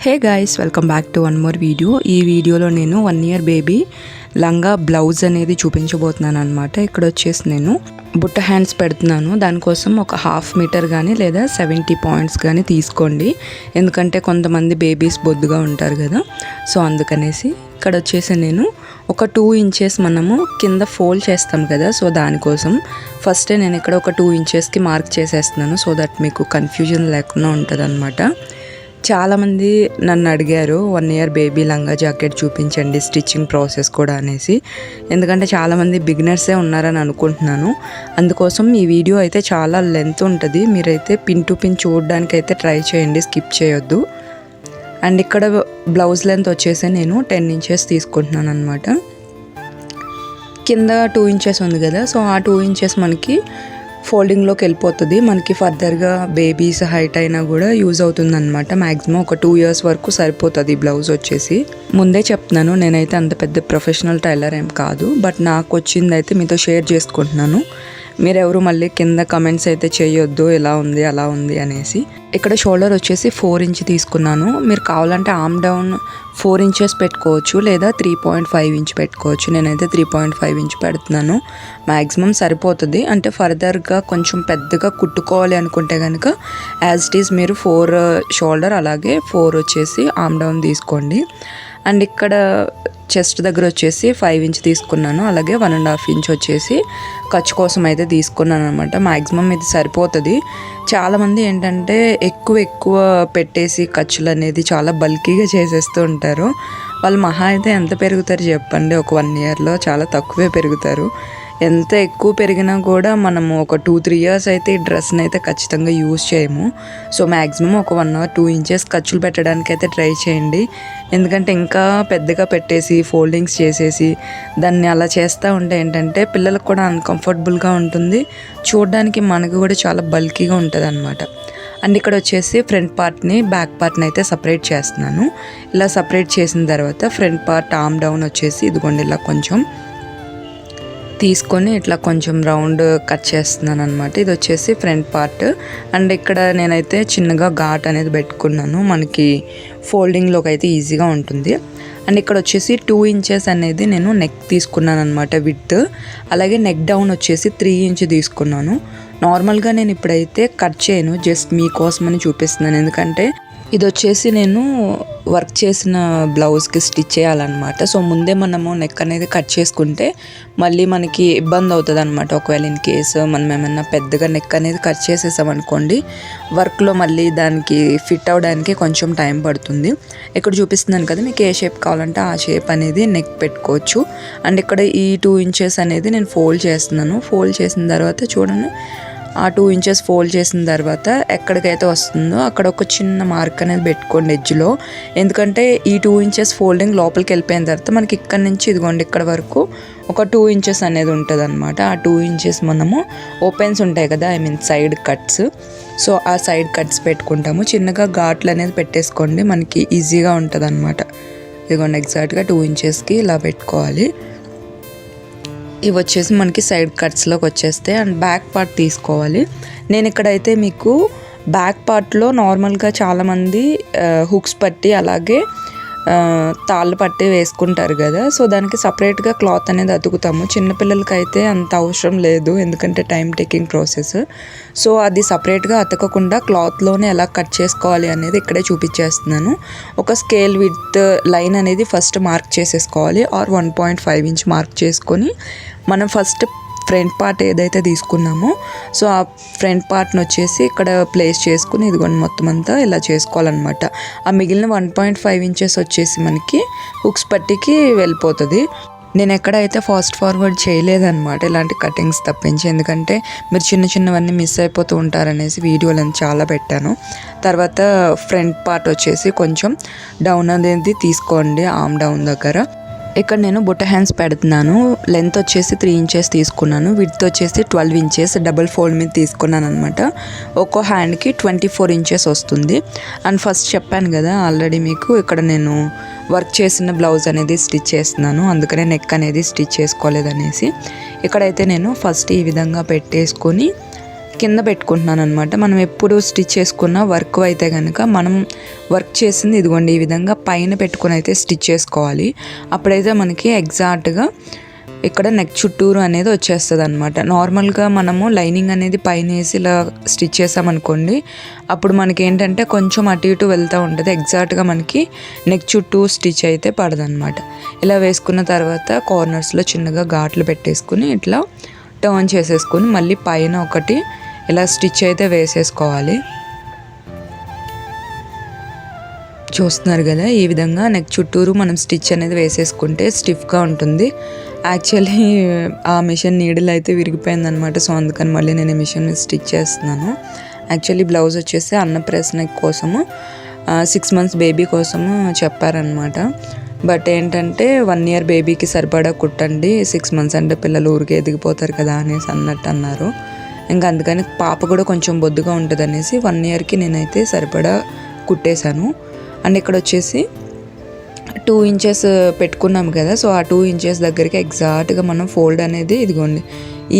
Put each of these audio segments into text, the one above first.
Hey guys, welcome back to one more video. ఈ వీడియోలో నేను 1 year బేబీ లంగా బ్లౌజ్ అనేది చూపించబోతున్నాను అనమాట. ఇక్కడ వచ్చేసి నేను బుట్ట హ్యాండ్స్ పెడుతున్నాను. దానికోసం ఒక 1/2 మీటర్ కానీ లేదా 70 పాయింట్స్ కానీ తీసుకోండి. ఎందుకంటే కొంతమంది బేబీస్ బొద్దుగా ఉంటారు కదా, సో అందుకనేసి ఇక్కడ వచ్చేసి నేను ఒక 2 inches మనము కింద ఫోల్డ్ చేస్తాం కదా, సో దానికోసం ఫస్టే నేను ఇక్కడ ఒక 2 inchesకి మార్క్ చేసేస్తున్నాను, సో దట్ మీకు కన్ఫ్యూజన్ లేకుండా ఉంటుంది అనమాట. చాలామంది నన్ను అడిగారు 1 year బేబీ లంగా జాకెట్ చూపించండి, స్టిచ్చింగ్ ప్రాసెస్ కూడా అనేసి. ఎందుకంటే చాలామంది బిగినర్సే ఉన్నారని అనుకుంటున్నాను. అందుకోసం ఈ వీడియో అయితే చాలా లెంత్ ఉంటుంది. మీరైతే పిన్ టు పిన్ చూడడానికి అయితే ట్రై చేయండి, స్కిప్ చేయొద్దు. అండ్ ఇక్కడ బ్లౌజ్ లెంత్ వచ్చేసి నేను 10 inches తీసుకుంటున్నాను అనమాట. కింద 2 inches ఉంది కదా, సో ఆ 2 inches మనకి ఫోల్డింగ్లోకి వెళ్ళిపోతుంది. మనకి ఫర్దర్గా బేబీస్ హైట్ అయినా కూడా యూజ్ అవుతుంది అనమాట. మ్యాక్సిమం ఒక 2 years వరకు సరిపోతుంది బ్లౌజ్ వచ్చేసి. ముందే చెప్తున్నాను, నేనైతే అంత పెద్ద ప్రొఫెషనల్ టైలర్ ఏం కాదు, బట్ నాకు వచ్చింది అయితే మీతో షేర్ చేసుకుంటున్నాను. మీరెవరు మళ్ళీ కింద కమెంట్స్ అయితే చేయొద్దు ఎలా ఉంది అలా ఉంది అనేసి. ఇక్కడ షోల్డర్ వచ్చేసి 4 inch తీసుకున్నాను. మీరు కావాలంటే ఆర్మ్ డౌన్ 4 inches పెట్టుకోవచ్చు, లేదా 3.5 inch పెట్టుకోవచ్చు. నేనైతే 3.5 inch పెడుతున్నాను, మ్యాక్సిమం సరిపోతుంది. అంటే ఫర్దర్గా కొంచెం పెద్దగా కుట్టుకోవాలి అనుకుంటే కనుక యాజ్ ఇట్ ఈజ్ మీరు 4 షోల్డర్ అలాగే 4 వచ్చేసి ఆర్మ్ డౌన్ తీసుకోండి. అండ్ ఇక్కడ చెస్ట్ దగ్గర వచ్చేసి 5 inch తీసుకున్నాను, అలాగే 1.5 inch వచ్చేసి ఖర్చు కోసం అయితే తీసుకున్నాను అనమాట. మ్యాక్సిమం ఇది సరిపోతుంది. చాలామంది ఏంటంటే ఎక్కువ పెట్టేసి ఖర్చులు అనేది చాలా బల్కీగా చేసేస్తూ ఉంటారు. వాళ్ళు మహా అయితే ఎంత పెరుగుతారు చెప్పండి, ఒక 1 yearలో చాలా తక్కువే పెరుగుతారు. ఎంత ఎక్కువ పెరిగినా కూడా మనము ఒక 2-3 years అయితే ఈ డ్రెస్ని అయితే ఖచ్చితంగా యూజ్ చేయము. సో మ్యాక్సిమం ఒక 1 or 2 inches ఖర్చులు పెట్టడానికి అయితే ట్రై చేయండి. ఎందుకంటే ఇంకా పెద్దగా పెట్టేసి ఫోల్డింగ్స్ చేసేసి దాన్ని అలా చేస్తూ ఉంటే ఏంటంటే పిల్లలకు కూడా అన్కంఫర్టబుల్గా ఉంటుంది, చూడడానికి మనకు కూడా చాలా బల్కీగా ఉంటుంది అనమాట. అండ్ ఇక్కడ వచ్చేసి ఫ్రంట్ పార్ట్ని బ్యాక్ పార్ట్ని అయితే సపరేట్ చేస్తున్నాను. ఇలా సపరేట్ చేసిన తర్వాత ఫ్రంట్ పార్ట్ ఆర్మ్ డౌన్ వచ్చేసి ఇదిగోండి ఇలా కొంచెం తీసుకొని ఇట్లా కొంచెం రౌండ్ కట్ చేస్తున్నాను అనమాట. ఇది వచ్చేసి ఫ్రంట్ పార్ట్. అండ్ ఇక్కడ నేనైతే చిన్నగా ఘాట్ అనేది పెట్టుకున్నాను, మనకి ఫోల్డింగ్లోకి అయితే ఈజీగా ఉంటుంది. అండ్ ఇక్కడ వచ్చేసి 2 inches అనేది నేను నెక్ తీసుకున్నాను అనమాట విడ్త్. అలాగే నెక్ డౌన్ వచ్చేసి 3 inch తీసుకున్నాను. నార్మల్గా నేను ఇప్పుడైతే కట్ చేయను, జస్ట్ మీకోసమని చూపిస్తున్నాను. ఎందుకంటే ఇది వచ్చేసి నేను వర్క్ చేసిన బ్లౌజ్కి స్టిచ్ చేయాలన్నమాట. సో ముందే మనము నెక్ అనేది కట్ చేసుకుంటే మళ్ళీ మనకి ఇబ్బంది అవుతుంది అనమాట. ఒకవేళ ఇన్ కేసు మనం ఏమన్నా పెద్దగా నెక్ అనేది కట్ చేసేసామనుకోండి, వర్క్లో మళ్ళీ దానికి ఫిట్ అవ్వడానికి కొంచెం టైం పడుతుంది. ఇక్కడ చూపిస్తున్నాను కదా, మీకు ఏ షేప్ కావాలంటే ఆ షేప్ అనేది నెక్ పెట్టుకోవచ్చు. అండ్ ఇక్కడ ఈ 2 inches అనేది నేను ఫోల్డ్ చేస్తున్నాను. ఫోల్డ్ చేసిన తర్వాత చూడండి, ఆ 2 inches ఫోల్డ్ చేసిన తర్వాత ఎక్కడికైతే వస్తుందో అక్కడ ఒక చిన్న మార్క్ అనేది పెట్టుకోండి ఎడ్జ్లో. ఎందుకంటే ఈ 2 inches ఫోల్డింగ్ లోపలికి వెళ్ళిపోయిన తర్వాత మనకి ఇక్కడ నుంచి ఇదిగోండి ఇక్కడ వరకు ఒక 2 inches అనేది ఉంటుంది అనమాట. ఆ 2 inches మనము ఓపెన్స్ ఉంటాయి కదా, సైడ్ కట్స్. సో ఆ సైడ్ కట్స్ పెట్టుకుంటాము. చిన్నగా ఘాట్లు అనేది పెట్టేసుకోండి, మనకి ఈజీగా ఉంటుంది అనమాట. ఇదిగోండి ఎగ్జాక్ట్గా 2 inchesకి ఇలా పెట్టుకోవాలి. ఇవి వచ్చేసి మనకి సైడ్ కట్స్లోకి వచ్చేస్తే. అండ్ బ్యాక్ పార్ట్ తీసుకోవాలి. నేను ఇక్కడైతే మీకు బ్యాక్ పార్ట్లో నార్మల్గా చాలామంది హుక్స్ పట్టి అలాగే తాళ్ళు పట్టి వేసుకుంటారు కదా, సో దానికి సపరేట్గా క్లాత్ అనేది అతుకుతాము. చిన్నపిల్లలకైతే అంత అవసరం లేదు, ఎందుకంటే టైం టేకింగ్ ప్రాసెస్. సో అది సపరేట్గా అతకకుండా క్లాత్లోనే ఎలా కట్ చేసుకోవాలి అనేది ఇక్కడే చూపించేస్తున్నాను. ఒక స్కేల్ విత్ లైన్ అనేది ఫస్ట్ మార్క్ చేసేసుకోవాలి, ఆర్ 1.5 inch మార్క్ చేసుకొని మనం ఫస్ట్ ఫ్రంట్ పార్ట్ ఏదైతే తీసుకున్నామో సో ఆ ఫ్రంట్ పార్ట్ని వచ్చేసి ఇక్కడ ప్లేస్ చేసుకుని ఇదిగోండి మొత్తం అంతా ఇలా చేసుకోవాలన్నమాట. ఆ మిగిలిన 1.5 inches వచ్చేసి మనకి హుక్స్ పట్టికి వెళ్ళిపోతుంది. నేను ఎక్కడైతే ఫాస్ట్ ఫార్వర్డ్ చేయలేదన్నమాట ఇలాంటి కటింగ్స్ తప్పించి, ఎందుకంటే మీరు చిన్నవన్నీ మిస్ అయిపోతూ ఉంటారనేసి వీడియోలను చాలా పెట్టాను. తర్వాత ఫ్రంట్ పార్ట్ వచ్చేసి కొంచెం డౌన్ అనేది తీసుకోండి ఆర్మ్ డౌన్ దగ్గర. ఇక్కడ నేను బుట్ట హ్యాండ్స్ పెడుతున్నాను. లెంత్ వచ్చేసి 3 inches తీసుకున్నాను, విడ్త్ వచ్చేసి 12 inches డబుల్ ఫోల్డ్ మీద తీసుకున్నాను అనమాట. ఒక్కో హ్యాండ్కి 24 inches వస్తుంది. అండ్ ఫస్ట్ చెప్పాను కదా ఆల్రెడీ మీకు, ఇక్కడ నేను వర్క్ చేసిన బ్లౌజ్ అనేది స్టిచ్ చేస్తున్నాను, అందుకనే నెక్ అనేది స్టిచ్ చేసుకోలేదనేసి. ఇక్కడైతే నేను ఫస్ట్ ఈ విధంగా పెట్టేసుకొని కింద పెట్టుకుంటున్నాను అనమాట. మనం ఎప్పుడు స్టిచ్ చేసుకున్న వర్క్ అయితే కనుక మనం వర్క్ చేసింది ఇదిగోండి ఈ విధంగా పైన పెట్టుకుని అయితే స్టిచ్ చేసుకోవాలి. అప్పుడైతే మనకి ఎగ్జాక్ట్గా ఇక్కడ నెక్ చుట్టూరు అనేది వచ్చేస్తుంది అనమాట. నార్మల్గా మనము లైనింగ్ అనేది పైన వేసి ఇలా స్టిచ్ చేసామనుకోండి, అప్పుడు మనకి ఏంటంటే కొంచెం అటు ఇటు వెళ్తూ ఉంటుంది, ఎగ్జాక్ట్గా మనకి నెక్ చుట్టూ స్టిచ్ అయితే పడదనమాట. ఇలా వేసుకున్న తర్వాత కార్నర్స్లో చిన్నగా ఘాట్లు పెట్టేసుకుని ఇట్లా టర్న్ చేసేసుకొని మళ్ళీ పైన ఒకటి ఇలా స్టిచ్ అయితే వేసేసుకోవాలి. చూస్తున్నారు కదా, ఈ విధంగా నెక్ చుట్టూరు మనం స్టిచ్ అనేది వేసేసుకుంటే స్టిఫ్గా ఉంటుంది. యాక్చువల్లీ ఆ మిషన్ నీడిల్ అయితే విరిగిపోయిందనమాట. సో అందుకని మళ్ళీ నేను మిషన్ మీద స్టిచ్ చేస్తున్నాను. యాక్చువల్లీ బ్లౌజ్ వచ్చేసి అన్నప్రాసన కోసము 6 months బేబీ కోసము చెప్పారనమాట. బట్ ఏంటంటే 1 year బేబీకి సరిపడా కుట్టండి, 6 months అంటే పిల్లలు ఊరికే ఎదిగిపోతారు కదా అనేసి అన్నట్టు అన్నారు. ఇంకా అందుకని పాప కూడా కొంచెం బొద్దుగా ఉంటుంది అనేసి 1 yearకి నేనైతే సరిపడా కుట్టేశాను. అండ్ ఇక్కడ వచ్చేసి 2 inches పెట్టుకున్నాం కదా, సో ఆ 2 inches దగ్గరికి ఎగ్జాక్ట్గా మనం ఫోల్డ్ అనేది ఇదిగోండి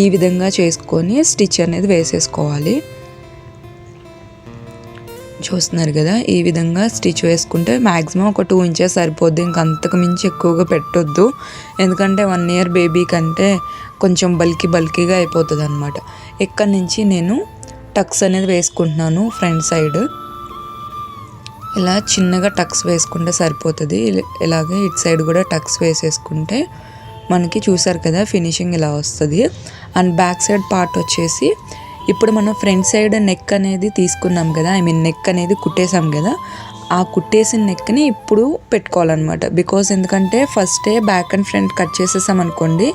ఈ విధంగా చేసుకొని స్టిచ్ అనేది వేసేసుకోవాలి. చూస్తున్నారు కదా, ఈ విధంగా స్టిచ్ వేసుకుంటే మ్యాక్సిమం ఒక 2 inches సరిపోద్ది. ఇంక అంతకు మించి ఎక్కువగా పెట్టొద్దు, ఎందుకంటే 1 year బేబీ కంటే కొంచెం బల్కీగా అయిపోతుంది అనమాట. ఇక్కడ నుంచి నేను టక్స్ అనేది వేసుకుంటున్నాను. ఫ్రంట్ సైడ్ ఇలా చిన్నగా టక్స్ వేసుకుంటే సరిపోతుంది. ఇలాగే ఇటు సైడ్ కూడా టక్స్ వేసేసుకుంటే మనకి చూసారు కదా ఫినిషింగ్ ఇలా వస్తుంది. అండ్ బ్యాక్ సైడ్ పార్ట్ వచ్చేసి ఇప్పుడు మనం ఫ్రంట్ సైడ్ నెక్ అనేది తీసుకున్నాం కదా, నెక్ అనేది కుట్టేసాం కదా, ఆ కుట్టేసిన నెక్ని ఇప్పుడు పెట్టుకోవాలన్నమాట. బికాజ్ ఎందుకంటే ఫస్టే బ్యాక్ అండ్ ఫ్రంట్ కట్ చేసేసాం అనుకోండి,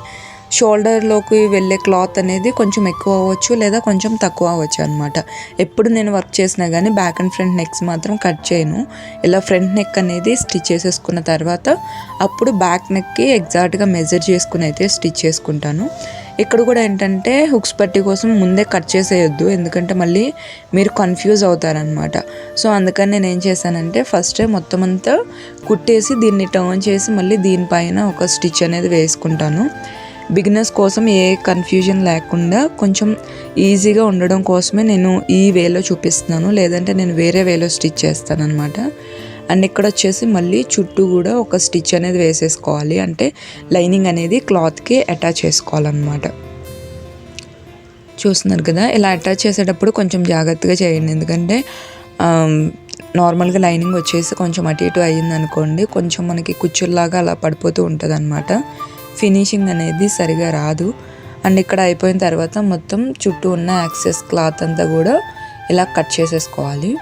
షోల్డర్లోకి వెళ్ళే క్లాత్ అనేది కొంచెం ఎక్కువ అవ్వచ్చు లేదా కొంచెం తక్కువ అవ్వచ్చు అనమాట. ఎప్పుడు నేను వర్క్ చేసినా కానీ బ్యాక్ అండ్ ఫ్రంట్ నెక్స్ మాత్రం కట్ చేయను. ఇలా ఫ్రంట్ నెక్ అనేది స్టిచ్ చేసేసుకున్న తర్వాత అప్పుడు బ్యాక్ నెక్కి ఎగ్జాక్ట్గా మెజర్ చేసుకుని అయితే స్టిచ్ చేసుకుంటాను. ఇక్కడ కూడా ఏంటంటే హుక్స్ పట్టీ కోసం ముందే కట్ చేసేయొద్దు, ఎందుకంటే మళ్ళీ మీరు కన్ఫ్యూజ్ అవుతారనమాట. సో అందుకని నేను ఏం చేశానంటే ఫస్టే మొత్తం అంతా కుట్టేసి దీన్ని టర్న్ చేసి మళ్ళీ దీనిపైన ఒక స్టిచ్ అనేది వేసుకుంటాను. బిగినర్స్ కోసం ఏ కన్ఫ్యూజన్ లేకుండా కొంచెం ఈజీగా ఉండడం కోసమే నేను ఈ వేలో చూపిస్తున్నాను, లేదంటే నేను వేరే వేలో స్టిచ్ చేస్తాను అనమాట. అండ్ ఇక్కడ వచ్చేసి మళ్ళీ చుట్టూ కూడా ఒక స్టిచ్ అనేది వేసేసుకోవాలి, అంటే లైనింగ్ అనేది క్లాత్కి అటాచ్ చేసుకోవాలన్నమాట. చూస్తున్నారు కదా, ఇలా అటాచ్ చేసేటప్పుడు కొంచెం జాగ్రత్తగా చేయండి, ఎందుకంటే నార్మల్గా లైనింగ్ వచ్చేసి కొంచెం అటు ఇటు అయ్యింది అనుకోండి, కొంచెం మనకి కుచ్చుల్లాగా అలా పడిపోతూ ఉంటుంది అనమాట. ఫినిషింగ్ అనేది సరిగా రాదు. అండ్ ఇక్కడ అయిపోయిన తర్వాత మొత్తం చుట్టూ ఉన్న యాక్సెస్ క్లాత్ అంతా కూడా ఇలా కట్ చేసేసుకోవాలి.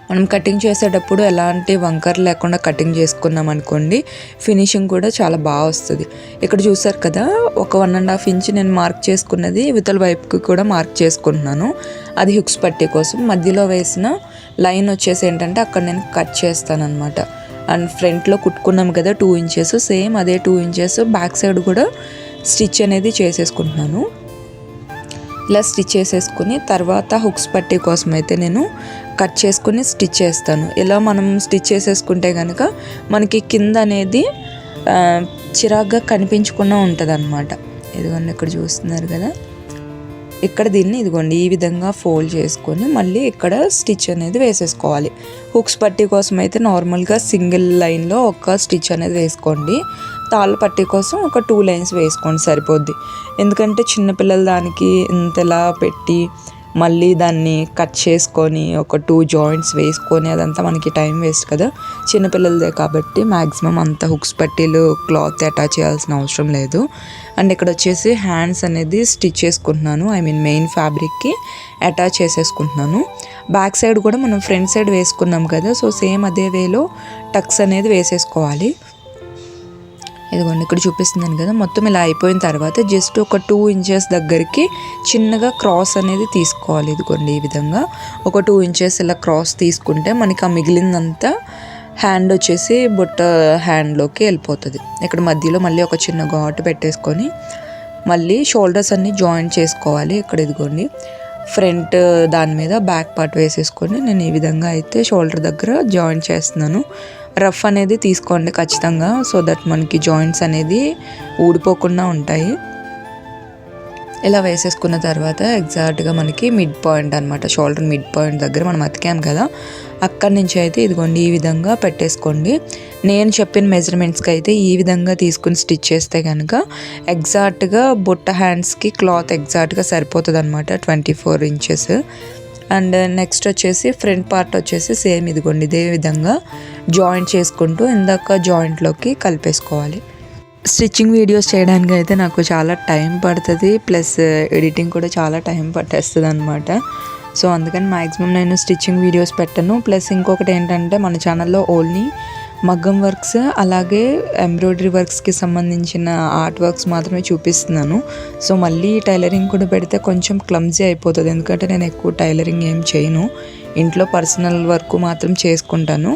మనం కటింగ్ చేసేటప్పుడు ఎలాంటి వంకర్ లేకుండా కటింగ్ చేసుకున్నాం అనుకోండి, ఫినిషింగ్ కూడా చాలా బాగా వస్తుంది. ఇక్కడ చూసారు కదా, ఒక 1.5 inch నేను మార్క్ చేసుకున్నది ఇవతల వైపుకి కూడా మార్క్ చేసుకుంటున్నాను. అది హుక్స్ పట్టీ కోసం. మధ్యలో వేసిన లైన్ వచ్చేసి ఏంటంటే అక్కడ నేను కట్ చేస్తాను అనమాట. అండ్ ఫ్రంట్లో కుట్టుకున్నాం కదా 2 inches, సేమ్ అదే 2 inches బ్యాక్ సైడ్ కూడా స్టిచ్ అనేది చేసేసుకుంటున్నాను. ఇలా స్టిచ్ చేసేసుకుని తర్వాత హుక్స్ పట్టీ కోసం అయితే నేను కట్ చేసుకుని స్టిచ్ చేస్తాను. ఇలా మనం స్టిచ్ చేసేసుకుంటే కనుక మనకి కింద అనేది చిరాగ్గా కనిపించకుండా ఉంటుంది అనమాట. ఇదిగోండి ఇక్కడ చూస్తున్నారు కదా, ఇక్కడ దీన్ని ఇదిగోండి ఈ విధంగా ఫోల్డ్ చేసుకొని మళ్ళీ ఇక్కడ స్టిచ్ అనేది వేసేసుకోవాలి. హుక్స్ పట్టీ కోసం అయితే నార్మల్గా సింగిల్ లైన్లో ఒక స్టిచ్ అనేది వేసుకోండి. తాళ్ళ పట్టీ కోసం ఒక 2 lines వేసుకోండి సరిపోద్ది. ఎందుకంటే చిన్నపిల్లల దానికి ఇంతలా పెట్టి మళ్ళీ దాన్ని కట్ చేసుకొని ఒక 2 joints వేసుకొని అదంతా మనకి టైం వేస్ట్ కదా. చిన్నపిల్లలదే కాబట్టి మ్యాక్సిమం అంత హుక్స్ పట్టీలు క్లాత్ అటాచ్ చేయాల్సిన అవసరం లేదు. అండ్ ఇక్కడ వచ్చేసి హ్యాండ్స్ అనేది స్టిచ్ చేసుకుంటున్నాను, మెయిన్ ఫ్యాబ్రిక్కి అటాచ్ చేసేసుకుంటున్నాను. బ్యాక్ సైడ్ కూడా మనం ఫ్రంట్ సైడ్ వేసుకున్నాం కదా, సో సేమ్ అదే వేలో టక్స్ అనేది వేసేసుకోవాలి. ఇదిగోండి ఇక్కడ చూపిస్తున్నాను కదా, మొత్తం ఇలా అయిపోయిన తర్వాత జస్ట్ ఒక 2 inches దగ్గరికి చిన్నగా క్రాస్ అనేది తీసుకోవాలి. ఇదిగోండి ఈ విధంగా ఒక 2 inches ఇలా క్రాస్ తీసుకుంటే మనకి ఆ మిగిలిందంతా హ్యాండ్ వచ్చేసి బుట్ట హ్యాండ్లోకి వెళ్ళిపోతుంది. ఇక్కడ మధ్యలో మళ్ళీ ఒక చిన్న ఘాటు పెట్టేసుకొని మళ్ళీ షోల్డర్స్ అన్నీ జాయింట్ చేసుకోవాలి. ఇక్కడ ఇదిగోండి ఫ్రంట్ దాని మీద బ్యాక్ పార్ట్ వేసేసుకొని నేను ఈ విధంగా అయితే షోల్డర్ దగ్గర జాయింట్ చేస్తున్నాను. రఫ్ అనేది తీసుకోండి ఖచ్చితంగా, సో దట్ మనకి జాయింట్స్ అనేది ఊడిపోకుండా ఉంటాయి. ఇలా వేసేసుకున్న తర్వాత ఎగ్జాక్ట్గా మనకి మిడ్ పాయింట్ అనమాట, షోల్డర్ మిడ్ పాయింట్ దగ్గర మనం అతికాం కదా, అక్కడి నుంచి అయితే ఇదిగోండి ఈ విధంగా పెట్టేసుకోండి. నేను చెప్పిన మెజర్మెంట్స్కి అయితే ఈ విధంగా తీసుకుని స్టిచ్ చేస్తే కనుక ఎగ్జాక్ట్గా బుట్ట హ్యాండ్స్కి క్లాత్ ఎగ్జాక్ట్గా సరిపోతుంది అనమాట, 24 ఇంచెస్. అండ్ నెక్స్ట్ వచ్చేసి ఫ్రంట్ పార్ట్ వచ్చేసి సేమ్ ఇదిగోండి ఇదే విధంగా జాయింట్ చేసుకుంటూ ఇందాక జాయింట్లోకి కలిపేసుకోవాలి. స్టిచ్చింగ్ వీడియోస్ చేయడానికి అయితే నాకు చాలా టైం పడుతుంది, ప్లస్ ఎడిటింగ్ కూడా చాలా టైం పట్టేస్తుంది అనమాట. సో అందుకని మ్యాక్సిమం నేను స్టిచ్చింగ్ వీడియోస్ పెట్టను. ప్లస్ ఇంకొకటి ఏంటంటే మన ఛానల్లో ఓన్లీ మగ్గం వర్క్స్ అలాగే ఎంబ్రాయిడరీ వర్క్స్కి సంబంధించిన ఆర్ట్ వర్క్స్ మాత్రమే చూపిస్తున్నాను. సో మళ్ళీ టైలరింగ్ కూడా పెడితే కొంచెం క్లమ్జీ అయిపోతుంది, ఎందుకంటే నేను ఎక్కువ టైలరింగ్ ఏం చేయను, ఇంట్లో పర్సనల్ వర్క్ మాత్రం చేసుకుంటాను.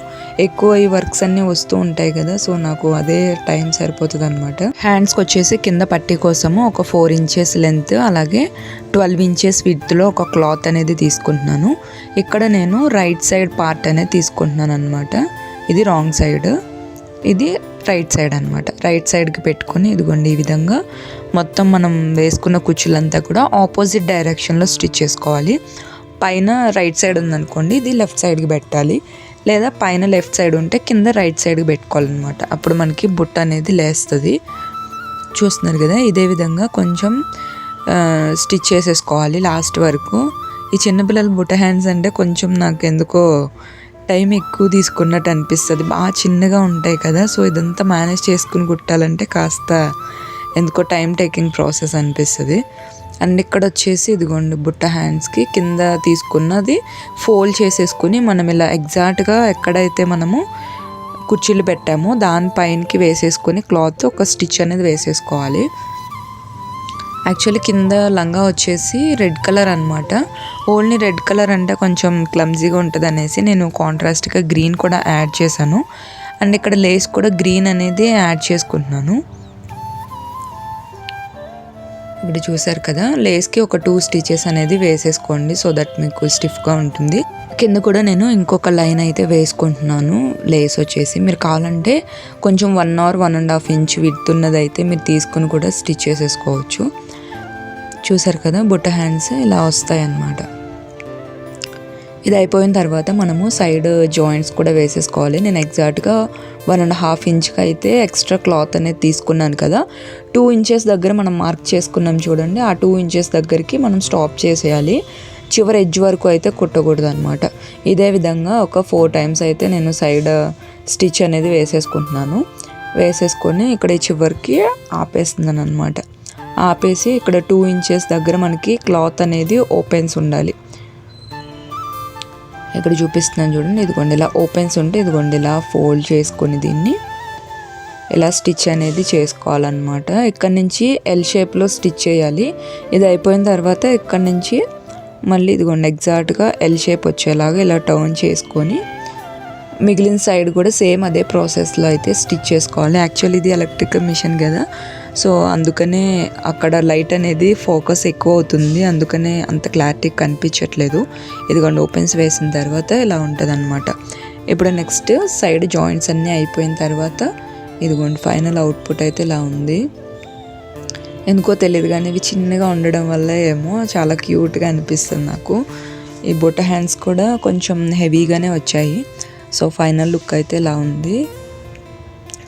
ఎక్కువ ఈ వర్క్స్ అన్నీ వస్తూ ఉంటాయి కదా, సో నాకు అదే టైం సరిపోతుంది అనమాట. హ్యాండ్స్కి వచ్చేసి కింద పట్టీ కోసము ఒక 4 ఇంచెస్ లెంత్ అలాగే 12 ఇంచెస్ విడ్త్లో ఒక క్లాత్ అనేది తీసుకుంటున్నాను. ఇక్కడ నేను రైట్ సైడ్ పార్ట్ అనేది తీసుకుంటున్నాను అనమాట. ఇది రాంగ్ సైడ్, ఇది రైట్ సైడ్ అనమాట. రైట్ సైడ్కి పెట్టుకొని ఇదిగోండి ఈ విధంగా మొత్తం మనం వేసుకున్న కుచ్చులంతా కూడా ఆపోజిట్ డైరెక్షన్లో స్టిచ్ చేసుకోవాలి. పైన రైట్ సైడ్ ఉందనుకోండి, ఇది లెఫ్ట్ సైడ్కి పెట్టాలి, లేదా పైన లెఫ్ట్ సైడ్ ఉంటే కింద రైట్ సైడ్కి పెట్టుకోవాలన్నమాట. అప్పుడు మనకి బుట్ట అనేది లేస్తుంది. చూస్తున్నారు కదా, ఇదే విధంగా కొంచెం స్టిచ్ చేసేసుకోవాలి లాస్ట్ వరకు. ఈ చిన్నపిల్లల బుట్ట హ్యాండ్స్ అంటే కొంచెం నాకు ఎందుకో టైం ఎక్కువ తీసుకున్నట్టు అనిపిస్తుంది, బాగా చిన్నగా ఉంటాయి కదా. సో ఇదంతా మేనేజ్ చేసుకుని కుట్టాలంటే కాస్త ఎందుకో టైం టేకింగ్ ప్రాసెస్ అనిపిస్తుంది. అండ్ ఇక్కడ వచ్చేసి ఇదిగోండి బుట్ట హ్యాండ్స్కి కింద తీసుకున్నది ఫోల్డ్ చేసేసుకుని మనం ఇలా ఎగ్జాక్ట్గా ఎక్కడైతే మనము కుర్చీలు పెట్టామో దానిపైనకి వేసేసుకొని క్లాత్ ఒక స్టిచ్ అనేది వేసేసుకోవాలి. యాక్చువల్లీ కింద లంగా వచ్చేసి రెడ్ కలర్ అనమాట. ఓన్లీ రెడ్ కలర్ అంటే కొంచెం క్లమ్జీగా ఉంటుంది అనేసి నేను కాంట్రాస్ట్గా గ్రీన్ కూడా యాడ్ చేశాను. అండ్ ఇక్కడ లేస్ కూడా గ్రీన్ అనేది యాడ్ చేసుకుంటున్నాను. ఇప్పుడు చూసారు కదా, లేస్కి ఒక 2 స్టిచెస్ అనేది వేసేసుకోండి, సో దట్ మీకు స్టిఫ్గా ఉంటుంది. కింద కూడా నేను ఇంకొక లైన్ అయితే వేసుకుంటున్నాను. లేస్ వచ్చేసి మీరు కావాలంటే కొంచెం 1 or 1.5 ఇంచ్ విడ్త్ ఉన్నది అయితే మీరు తీసుకుని కూడా స్టిచ్ చేసేసుకోవచ్చు. చూసారు కదా, బుట్ట హ్యాండ్స్ ఇలా వస్తాయి అన్నమాట. ఇది అయిపోయిన తర్వాత మనము సైడ్ జాయింట్స్ కూడా వేసేసుకోవాలి. నేను ఎగ్జాక్ట్గా 1.5 ఇంచ్కి అయితే ఎక్స్ట్రా క్లాత్ అనేది తీసుకున్నాను కదా, 2 ఇంచెస్ దగ్గర మనం మార్క్ చేసుకున్నాం చూడండి, ఆ 2 ఇంచెస్ దగ్గరికి మనం స్టాప్ చేసేయాలి. చివరి ఎడ్జ్ వరకు అయితే కుట్టకూడదు అనమాట. ఇదే విధంగా ఒక 4 times అయితే నేను సైడ్ స్టిచ్ అనేది వేసేసుకుంటున్నాను. వేసేసుకొని ఇక్కడ చివరికి ఆపేస్తున్నాను అనమాట. ఆపేసి ఇక్కడ 2 ఇంచెస్ దగ్గర మనకి క్లాత్ అనేది ఓపెన్స్ ఉండాలి. ఇక్కడ చూపిస్తున్నాను చూడండి, ఇదిగోండి ఇలా ఓపెన్స్ ఉంటే ఇదిగోండి ఇలా ఫోల్డ్ చేసుకొని దీన్ని ఇలా స్టిచ్ అనేది చేసుకోవాలన్నమాట. ఇక్కడ నుంచి ఎల్ షేప్లో స్టిచ్ చేయాలి. ఇది అయిపోయిన తర్వాత ఇక్కడ నుంచి మళ్ళీ ఇదిగోండి ఎగ్జాక్ట్గా ఎల్ షేప్ వచ్చేలాగా ఇలా టర్న్ చేసుకొని మిగిలిన సైడ్ కూడా సేమ్ అదే ప్రాసెస్లో అయితే స్టిచ్ చేసుకోవాలి. యాక్చువల్లీ ఇది ఎలక్ట్రికల్ మిషన్ కదా, సో అందుకనే అక్కడ లైట్ అనేది ఫోకస్ ఎక్కువ అవుతుంది, అందుకనే అంత క్లారిటీ కనిపించట్లేదు. ఇదిగోండి ఓపెన్స్ వేసిన తర్వాత ఇలా ఉంటుంది అనమాట. ఇప్పుడు నెక్స్ట్ సైడ్ జాయింట్స్ అన్నీ అయిపోయిన తర్వాత ఇదిగోండి ఫైనల్ అవుట్పుట్ అయితే ఇలా ఉంది. ఎందుకో తెలియదు కానీ ఇవి చిన్నగా ఉండడం వల్ల ఏమో చాలా క్యూట్గా అనిపిస్తుంది నాకు. ఈ బుట్ట హ్యాండ్స్ కూడా కొంచెం హెవీగానే వచ్చాయి. సో ఫైనల్ లుక్ అయితే ఇలా ఉంది.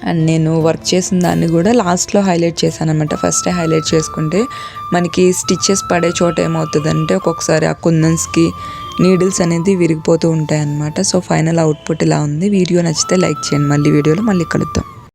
అండ్ నేను వర్క్ చేసిన దాన్ని కూడా లాస్ట్లో హైలైట్ చేశాను అనమాట. ఫస్టే హైలైట్ చేసుకుంటే మనకి స్టిచ్చెస్ పడే చోట ఏమవుతుందంటే ఒక్కొక్కసారి ఆ కుందన్స్కి నీడిల్స్ అనేది విరిగిపోతూ ఉంటాయి అన్నమాట. సో ఫైనల్ అవుట్పుట్ ఇలా ఉంది. వీడియో నచ్చితే లైక్ చేయండి. మళ్ళీ వీడియోలో మళ్ళీ కలుద్దాం.